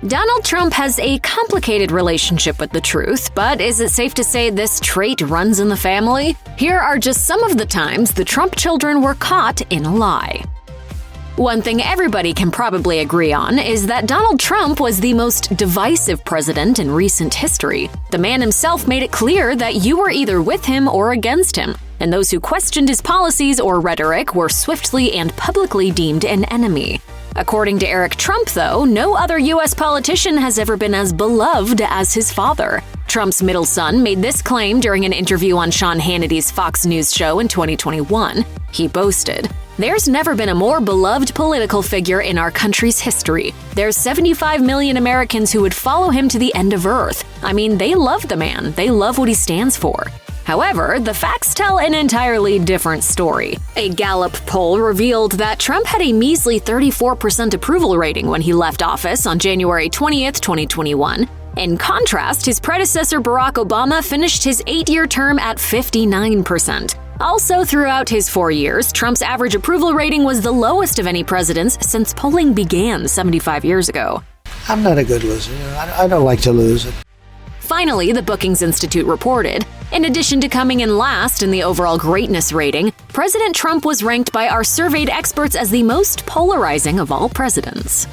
Donald Trump has a complicated relationship with the truth, but is it safe to say this trait runs in the family? Here are just some of the times the Trump children were caught in a lie. One thing everybody can probably agree on is that Donald Trump was the most divisive president in recent history. The man himself made it clear that you were either with him or against him, and those who questioned his policies or rhetoric were swiftly and publicly deemed an enemy. According to Eric Trump, though, no other U.S. politician has ever been as beloved as his father. Trump's middle son made this claim during an interview on Sean Hannity's Fox News show in 2021. He boasted, "There's never been a more beloved political figure in our country's history. There's 75 million Americans who would follow him to the end of Earth. I mean, they love the man. They love what he stands for." However, the facts tell an entirely different story. A Gallup poll revealed that Trump had a measly 34% approval rating when he left office on January 20th, 2021. In contrast, his predecessor Barack Obama finished his 8-year term at 59%. Also, throughout his 4 years, Trump's average approval rating was the lowest of any presidents since polling began 75 years ago. I'm not a good loser. I don't like to lose. Finally, the Brookings Institute reported, in addition to coming in last in the overall greatness rating, President Trump was ranked by our surveyed experts as the most polarizing of all presidents.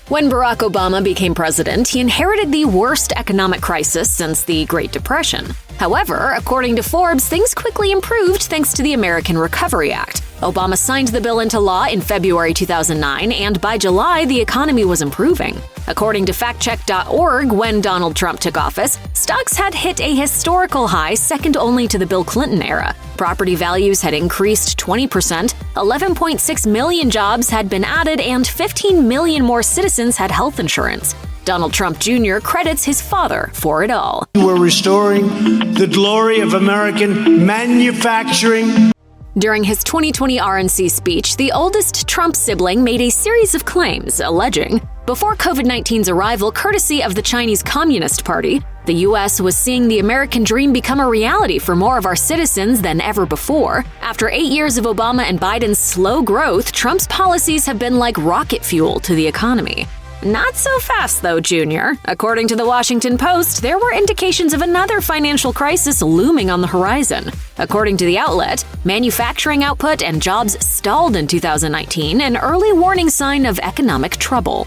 When Barack Obama became president, he inherited the worst economic crisis since the Great Depression. However, according to Forbes, things quickly improved thanks to the American Recovery Act. Obama signed the bill into law in February 2009, and by July, the economy was improving. According to factcheck.org, when Donald Trump took office, stocks had hit a historical high second only to the Bill Clinton era. Property values had increased 20%, 11.6 million jobs had been added, and 15 million more citizens had health insurance. Donald Trump Jr. credits his father for it all. We're restoring the glory of American manufacturing. During his 2020 RNC speech, the oldest Trump sibling made a series of claims alleging, before COVID-19's arrival courtesy of the Chinese Communist Party, the U.S. was seeing the American dream become a reality for more of our citizens than ever before. After 8 years of Obama and Biden's slow growth, Trump's policies have been like rocket fuel to the economy. Not so fast, though, Junior. According to the Washington Post, there were indications of another financial crisis looming on the horizon. According to the outlet, manufacturing output and jobs stalled in 2019, an early warning sign of economic trouble.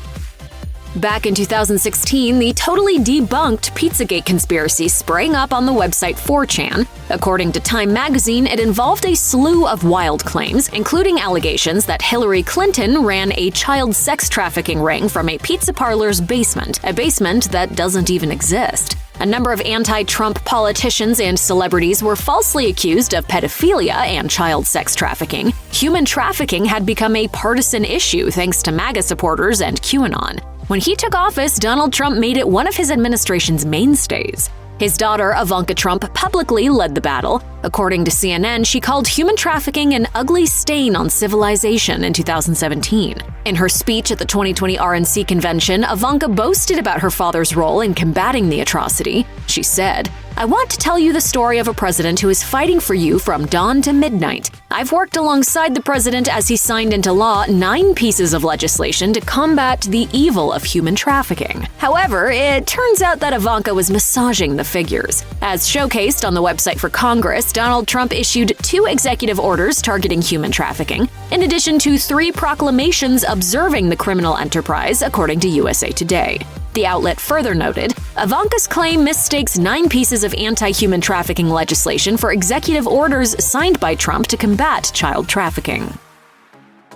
Back in 2016, the totally debunked Pizzagate conspiracy sprang up on the website 4chan. According to Time magazine, it involved a slew of wild claims, including allegations that Hillary Clinton ran a child sex trafficking ring from a pizza parlor's basement, a basement that doesn't even exist. A number of anti-Trump politicians and celebrities were falsely accused of pedophilia and child sex trafficking. Human trafficking had become a partisan issue thanks to MAGA supporters and QAnon. When he took office, Donald Trump made it one of his administration's mainstays. His daughter, Ivanka Trump, publicly led the battle. According to CNN, she called human trafficking an ugly stain on civilization in 2017. In her speech at the 2020 RNC convention, Ivanka boasted about her father's role in combating the atrocity. She said, "I want to tell you the story of a president who is fighting for you from dawn to midnight. I've worked alongside the president as he signed into law 9 pieces of legislation to combat the evil of human trafficking." However, it turns out that Ivanka was massaging the figures. As showcased on the website for Congress, Donald Trump issued 2 executive orders targeting human trafficking, in addition to 3 proclamations observing the criminal enterprise, according to USA Today. The outlet further noted, Ivanka's claim mistakes 9 pieces of anti-human trafficking legislation for executive orders signed by Trump to combat child trafficking.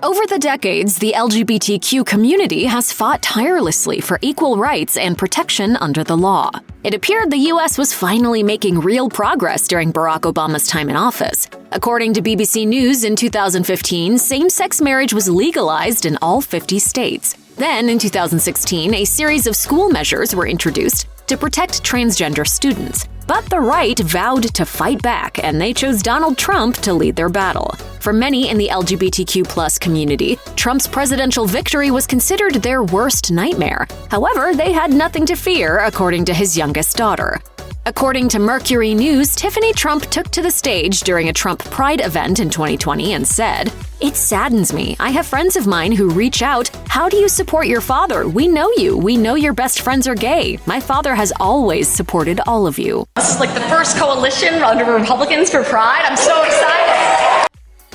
Over the decades, the LGBTQ community has fought tirelessly for equal rights and protection under the law. It appeared the U.S. was finally making real progress during Barack Obama's time in office. According to BBC News, in 2015, same-sex marriage was legalized in all 50 states. Then, in 2016, a series of school measures were introduced to protect transgender students. But the right vowed to fight back, and they chose Donald Trump to lead their battle. For many in the LGBTQ+ community, Trump's presidential victory was considered their worst nightmare. However, they had nothing to fear, according to his youngest daughter. According to Mercury News, Tiffany Trump took to the stage during a Trump Pride event in 2020 and said, "It saddens me. I have friends of mine who reach out, 'How do you support your father? We know you. We know your best friends are gay. My father has always supported all of you.'" This is like the first coalition under Republicans for Pride. I'm so excited.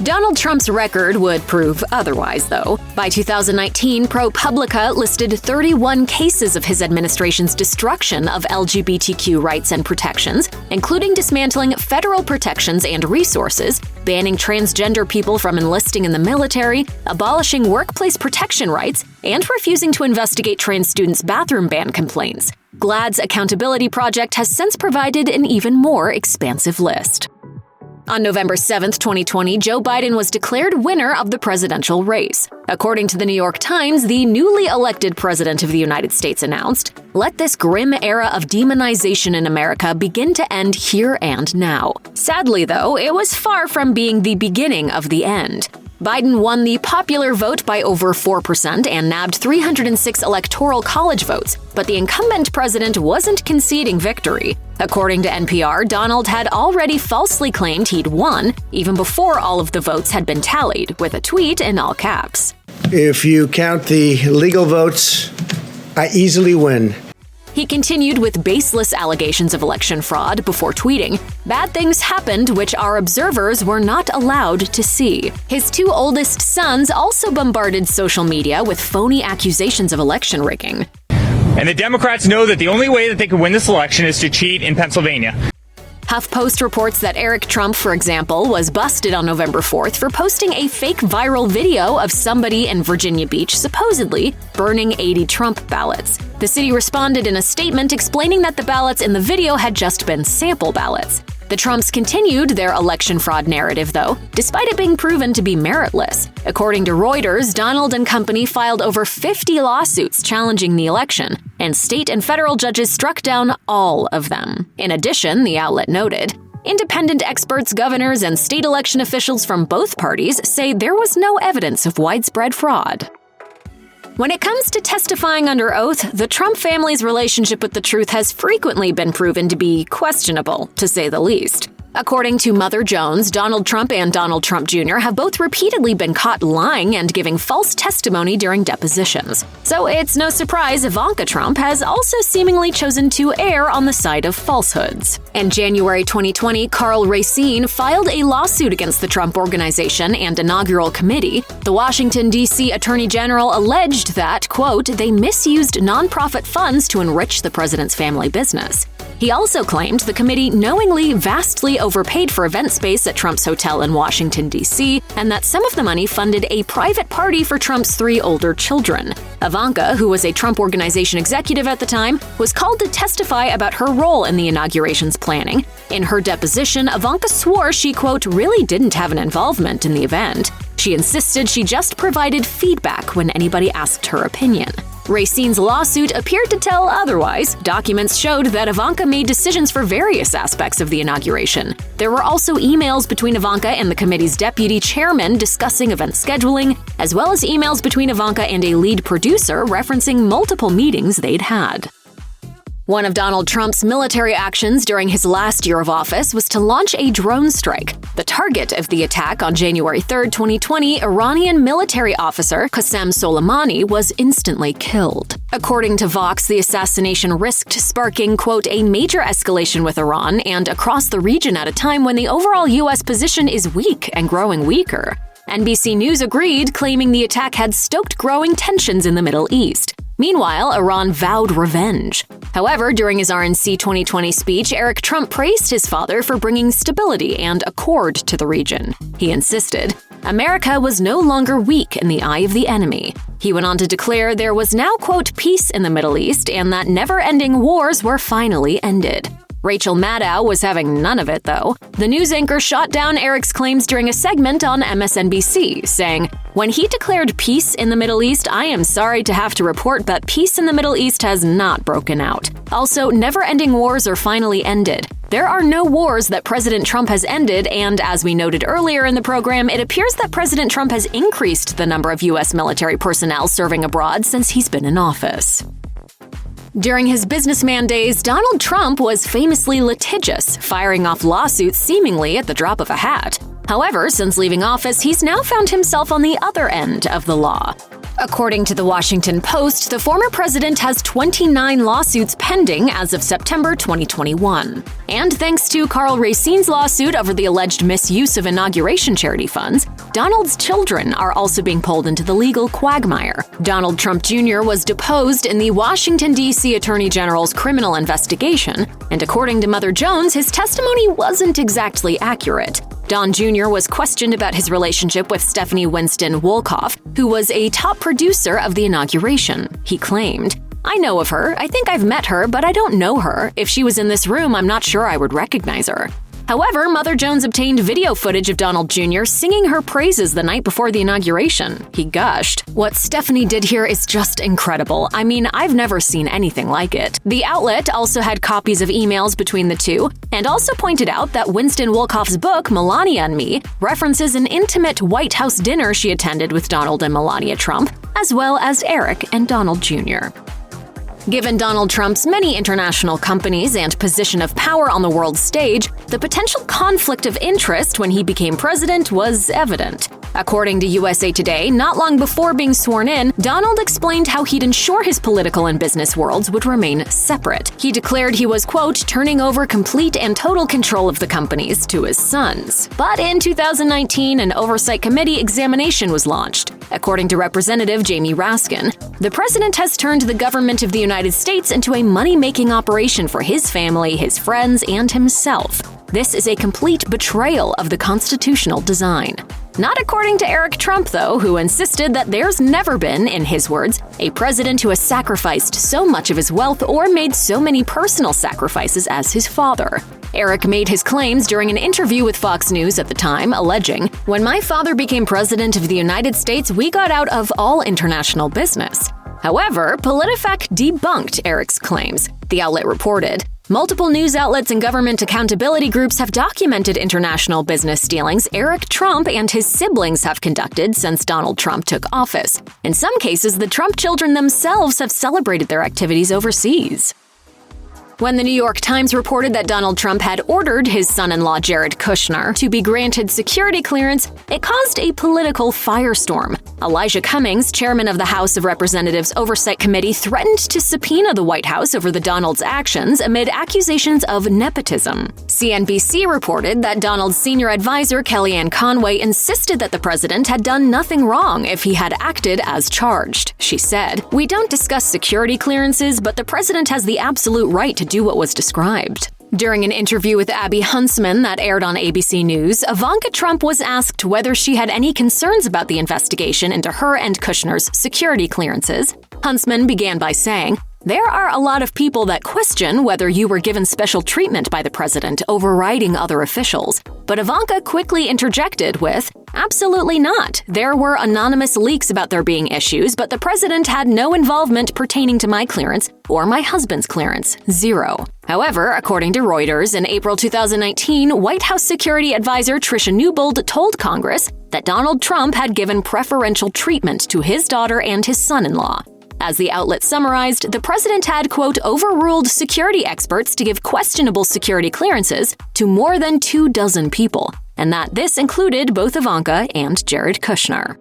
Donald Trump's record would prove otherwise, though. By 2019, ProPublica listed 31 cases of his administration's destruction of LGBTQ rights and protections, including dismantling federal protections and resources, banning transgender people from enlisting in the military, abolishing workplace protection rights, and refusing to investigate trans students' bathroom ban complaints. GLAAD's Accountability Project has since provided an even more expansive list. On November 7, 2020, Joe Biden was declared winner of the presidential race. According to the New York Times, the newly elected president of the United States announced, "Let this grim era of demonization in America begin to end here and now." Sadly, though, it was far from being the beginning of the end. Biden won the popular vote by over 4% and nabbed 306 electoral college votes, but the incumbent president wasn't conceding victory. According to NPR, Donald had already falsely claimed he'd won, even before all of the votes had been tallied, with a tweet in all caps. If you count the legal votes, I easily win. He continued with baseless allegations of election fraud before tweeting, "Bad things happened which our observers were not allowed to see." His two oldest sons also bombarded social media with phony accusations of election rigging. And the Democrats know that the only way that they can win this election is to cheat in Pennsylvania. HuffPost reports that Eric Trump, for example, was busted on November 4th for posting a fake viral video of somebody in Virginia Beach supposedly burning 80 Trump ballots. The city responded in a statement explaining that the ballots in the video had just been sample ballots. The Trumps continued their election fraud narrative, though, despite it being proven to be meritless. According to Reuters, Donald and company filed over 50 lawsuits challenging the election, and state and federal judges struck down all of them. In addition, the outlet noted, independent experts, governors, and state election officials from both parties say there was no evidence of widespread fraud. When it comes to testifying under oath, the Trump family's relationship with the truth has frequently been proven to be questionable, to say the least. According to Mother Jones, Donald Trump and Donald Trump Jr. have both repeatedly been caught lying and giving false testimony during depositions. So it's no surprise Ivanka Trump has also seemingly chosen to err on the side of falsehoods. In January 2020, Karl Racine filed a lawsuit against the Trump Organization and inaugural committee. The Washington, D.C. Attorney General alleged that, quote, they misused nonprofit funds to enrich the president's family business. He also claimed the committee knowingly vastly overpaid for event space at Trump's hotel in Washington, D.C., and that some of the money funded a private party for Trump's 3 older children. Ivanka, who was a Trump Organization executive at the time, was called to testify about her role in the inauguration's planning. In her deposition, Ivanka swore she, quote, really didn't have an involvement in the event. She insisted she just provided feedback when anybody asked her opinion. Racine's lawsuit appeared to tell otherwise. Documents showed that Ivanka made decisions for various aspects of the inauguration. There were also emails between Ivanka and the committee's deputy chairman discussing event scheduling, as well as emails between Ivanka and a lead producer referencing multiple meetings they'd had. One of Donald Trump's military actions during his last year of office was to launch a drone strike. The target of the attack on January 3, 2020, Iranian military officer Qasem Soleimani was instantly killed. According to Vox, the assassination risked sparking, quote, a major escalation with Iran and across the region at a time when the overall U.S. position is weak and growing weaker. NBC News agreed, claiming the attack had stoked growing tensions in the Middle East. Meanwhile, Iran vowed revenge. However, during his RNC 2020 speech, Eric Trump praised his father for bringing stability and accord to the region. He insisted, America was no longer weak in the eye of the enemy. He went on to declare there was now, quote, peace in the Middle East and that never-ending wars were finally ended. Rachel Maddow was having none of it, though. The news anchor shot down Eric's claims during a segment on MSNBC, saying, when he declared peace in the Middle East, I am sorry to have to report that peace in the Middle East has not broken out. Also, never-ending wars are finally ended. There are no wars that President Trump has ended, and as we noted earlier in the program, it appears that President Trump has increased the number of U.S. military personnel serving abroad since he's been in office. During his businessman days, Donald Trump was famously litigious, firing off lawsuits seemingly at the drop of a hat. However, since leaving office, he's now found himself on the other end of the law. According to the Washington Post, the former president has 29 lawsuits pending as of September 2021. And thanks to Karl Racine's lawsuit over the alleged misuse of inauguration charity funds, Donald's children are also being pulled into the legal quagmire. Donald Trump Jr. was deposed in the Washington, D.C. Attorney General's criminal investigation, and according to Mother Jones, his testimony wasn't exactly accurate. Don Jr. was questioned about his relationship with Stephanie Winston Wolkoff, who was a top producer of the inauguration. He claimed, "I know of her. I think I've met her, but I don't know her. If she was in this room, I'm not sure I would recognize her." However, Mother Jones obtained video footage of Donald Jr. singing her praises the night before the inauguration. He gushed, "What Stephanie did here is just incredible. I mean, I've never seen anything like it." The outlet also had copies of emails between the two, and also pointed out that Winston Wolkoff's book, Melania and Me, references an intimate White House dinner she attended with Donald and Melania Trump, as well as Eric and Donald Jr. Given Donald Trump's many international companies and position of power on the world stage, the potential conflict of interest when he became president was evident. According to USA Today, not long before being sworn in, Donald explained how he'd ensure his political and business worlds would remain separate. He declared he was, quote, turning over complete and total control of the companies to his sons. But in 2019, an oversight committee examination was launched. According to Representative Jamie Raskin, the president has turned the government of the United States into a money-making operation for his family, his friends, and himself. This is a complete betrayal of the constitutional design. Not according to Eric Trump, though, who insisted that there's never been, in his words, a president who has sacrificed so much of his wealth or made so many personal sacrifices as his father. Eric made his claims during an interview with Fox News at the time, alleging, "When my father became president of the United States, we got out of all international business." However, PolitiFact debunked Eric's claims. The outlet reported, "Multiple news outlets and government accountability groups have documented international business dealings Eric Trump and his siblings have conducted since Donald Trump took office. In some cases, the Trump children themselves have celebrated their activities overseas." When the New York Times reported that Donald Trump had ordered his son-in-law Jared Kushner to be granted security clearance, it caused a political firestorm. Elijah Cummings, chairman of the House of Representatives Oversight Committee, threatened to subpoena the White House over the Donald's actions amid accusations of nepotism. CNBC reported that Donald's senior advisor Kellyanne Conway insisted that the president had done nothing wrong if he had acted as charged. She said, "We don't discuss security clearances, but the president has the absolute right to do what was described." During an interview with Abby Huntsman that aired on ABC News, Ivanka Trump was asked whether she had any concerns about the investigation into her and Kushner's security clearances. Huntsman began by saying, "There are a lot of people that question whether you were given special treatment by the president, overriding other officials." But Ivanka quickly interjected with, "Absolutely not. There were anonymous leaks about there being issues, but the president had no involvement pertaining to my clearance or my husband's clearance. Zero." However, according to Reuters, in April 2019, White House Security Advisor Tricia Newbold told Congress that Donald Trump had given preferential treatment to his daughter and his son-in-law. As the outlet summarized, the president had, quote, overruled security experts to give questionable security clearances to more than 24 people, and that this included both Ivanka and Jared Kushner.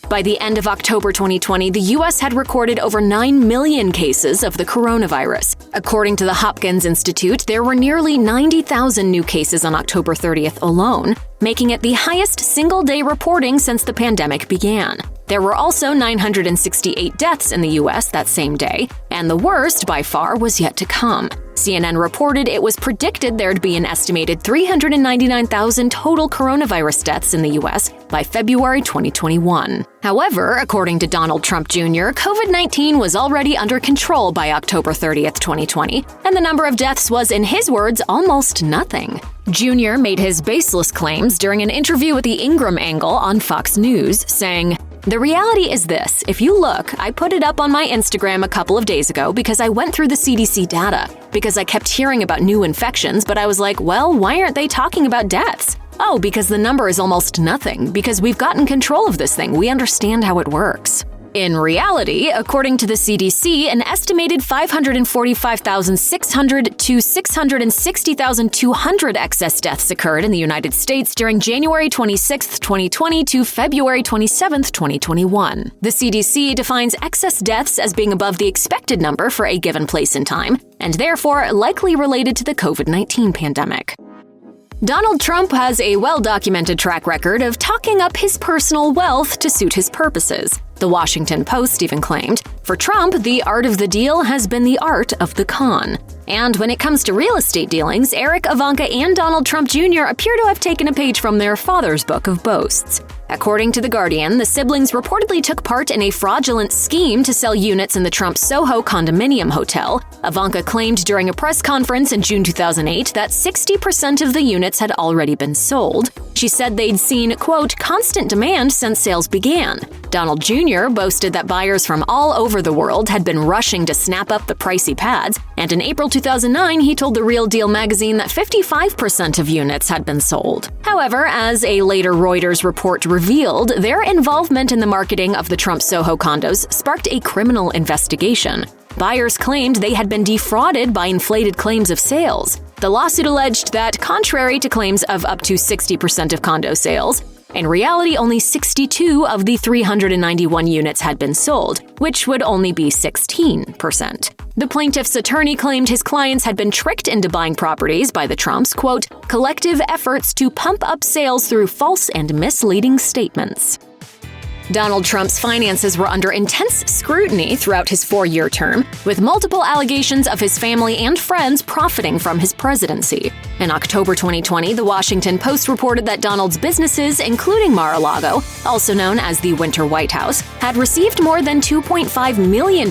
By the end of October 2020, the U.S. had recorded over 9 million cases of the coronavirus. According to the Hopkins Institute, there were nearly 90,000 new cases on October 30th alone, making it the highest single-day reporting since the pandemic began. There were also 968 deaths in the U.S. that same day, and the worst, by far, was yet to come. CNN reported it was predicted there'd be an estimated 399,000 total coronavirus deaths in the U.S. by February 2021. However, according to Donald Trump Jr., COVID-19 was already under control by October 30th, 2020, and the number of deaths was, in his words, almost nothing. Jr. made his baseless claims during an interview with the Ingram Angle on Fox News, saying, "The reality is this. If you look, I put it up on my Instagram a couple of days ago because I went through the CDC data, because I kept hearing about new infections, but I was like, well, why aren't they talking about deaths? Oh, because the number is almost nothing, because we've gotten control of this thing. We understand how it works." In reality, according to the CDC, an estimated 545,600 to 660,200 excess deaths occurred in the United States during January 26, 2020 to February 27, 2021. The CDC defines excess deaths as being above the expected number for a given place and time, and therefore likely related to the COVID-19 pandemic. Donald Trump has a well-documented track record of talking up his personal wealth to suit his purposes. The Washington Post even claimed, for Trump, the art of the deal has been the art of the con. And when it comes to real estate dealings, Eric, Ivanka, and Donald Trump Jr. appear to have taken a page from their father's book of boasts. According to The Guardian, the siblings reportedly took part in a fraudulent scheme to sell units in the Trump Soho condominium hotel. Ivanka claimed during a press conference in June 2008 that 60% of the units had already been sold. She said they'd seen, quote, constant demand since sales began. Donald Jr. boasted that buyers from all over the world had been rushing to snap up the pricey pads, and in April 2009, he told The Real Deal magazine that 55% of units had been sold. However, as a later Reuters report revealed, their involvement in the marketing of the Trump Soho condos sparked a criminal investigation. Buyers claimed they had been defrauded by inflated claims of sales. The lawsuit alleged that, contrary to claims of up to 60% of condo sales, in reality, only 62 of the 391 units had been sold, which would only be 16%. The plaintiff's attorney claimed his clients had been tricked into buying properties by the Trumps, quote, collective efforts to pump up sales through false and misleading statements. Donald Trump's finances were under intense scrutiny throughout his 4-year term, with multiple allegations of his family and friends profiting from his presidency. In October 2020, The Washington Post reported that Donald's businesses, including Mar-a-Lago, also known as the Winter White House, had received more than $2.5 million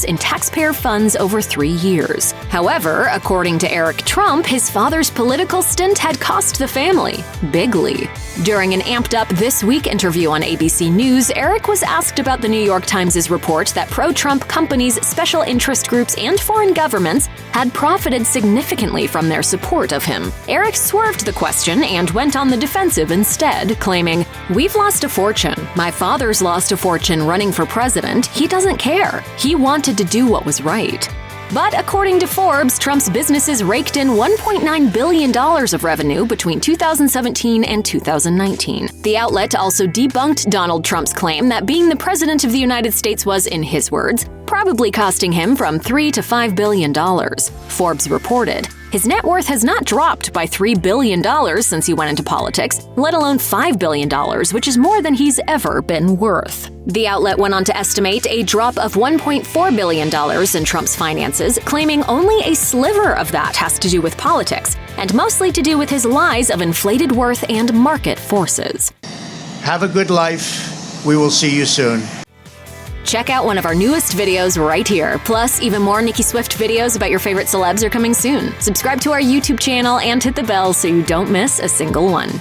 in taxpayer funds over 3 years. However, according to Eric Trump, his father's political stint had cost the family bigly. During an amped-up This Week interview on ABC News, Eric was asked about the New York Times' report that pro-Trump companies, special interest groups, and foreign governments had profited significantly from their support of him. Eric swerved the question and went on the defensive instead, claiming, "We've lost a fortune. My father's lost a fortune running for president. He doesn't care. He wanted to do what was right." But according to Forbes, Trump's businesses raked in $1.9 billion of revenue between 2017 and 2019. The outlet also debunked Donald Trump's claim that being the president of the United States was, in his words, probably costing him from $3 to $5 billion. Forbes reported, his net worth has not dropped by $3 billion since he went into politics, let alone $5 billion, which is more than he's ever been worth. The outlet went on to estimate a drop of $1.4 billion in Trump's finances, claiming only a sliver of that has to do with politics, and mostly to do with his lies of inflated worth and market forces. Have a good life. We will see you soon. Check out one of our newest videos right here. Plus, even more Nicki Swift videos about your favorite celebs are coming soon. Subscribe to our YouTube channel and hit the bell so you don't miss a single one.